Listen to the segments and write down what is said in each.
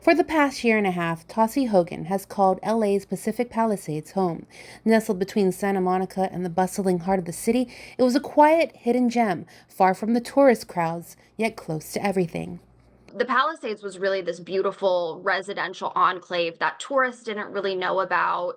For the past year and a half, Tasi Hogan has called LA's Pacific Palisades home. Nestled between Santa Monica and the bustling heart of the city, it was a quiet, hidden gem, far from the tourist crowds, yet close to everything. The Palisades was really this beautiful residential enclave that tourists didn't really know about.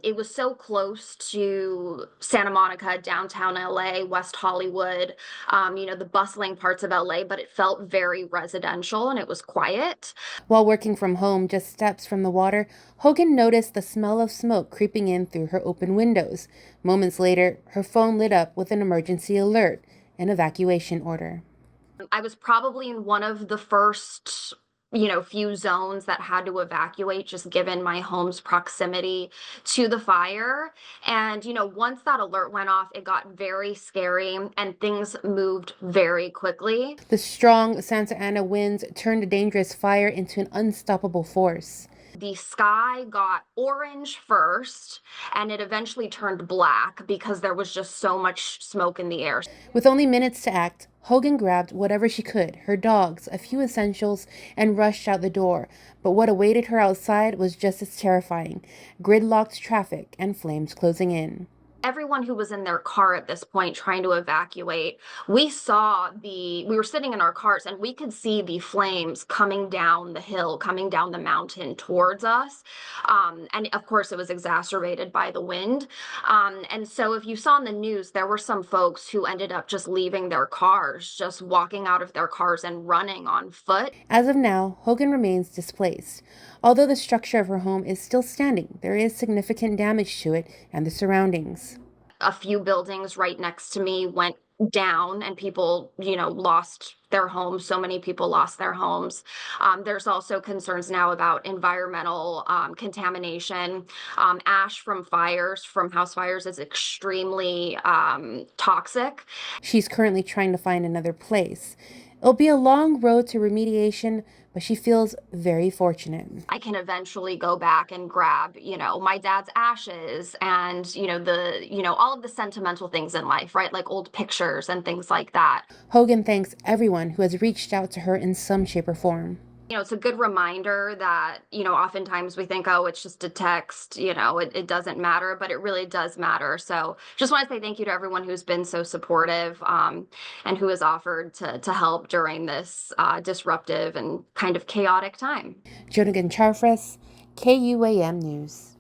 It was so close to Santa Monica, downtown LA, West Hollywood, the bustling parts of LA, but it felt very residential and it was quiet. While working from home just steps from the water, Hogan noticed the smell of smoke creeping in through her open windows. Moments later, her phone lit up with an emergency alert, an evacuation order. I was probably in one of the first, few zones that had to evacuate just given my home's proximity to the fire. And, once that alert went off, it got very scary and things moved very quickly. The strong Santa Ana winds turned a dangerous fire into an unstoppable force. The sky got orange first and it eventually turned black because there was just so much smoke in the air. With only minutes to act, Hogan grabbed whatever she could, her dogs, a few essentials, and rushed out the door. But what awaited her outside was just as terrifying: gridlocked traffic and flames closing in. Everyone who was in their car at this point trying to evacuate, we were sitting in our cars and we could see the flames coming down the hill, coming down the mountain towards us. And of course, it was exacerbated by the wind. And so if you saw in the news, there were some folks who ended up just leaving their cars, just walking out of their cars and running on foot. As of now, Hogan remains displaced. Although the structure of her home is still standing, there is significant damage to it and the surroundings. A few buildings right next to me went down and people, lost their homes. So many people lost their homes. There's also concerns now about environmental contamination. Ash from fires, from house fires, is extremely toxic. She's currently trying to find another place. It'll be a long road to remediation, but she feels very fortunate. I can eventually go back and grab, my dad's ashes and, all of the sentimental things in life, right? Like old pictures and things like that. Hogan thanks everyone who has reached out to her in some shape or form. It's a good reminder that, oftentimes we think, oh, it's just a text, it doesn't matter, but it really does matter. So just want to say thank you to everyone who's been so supportive and who has offered to help during this disruptive and kind of chaotic time. Jonigan Charfres, KUAM News.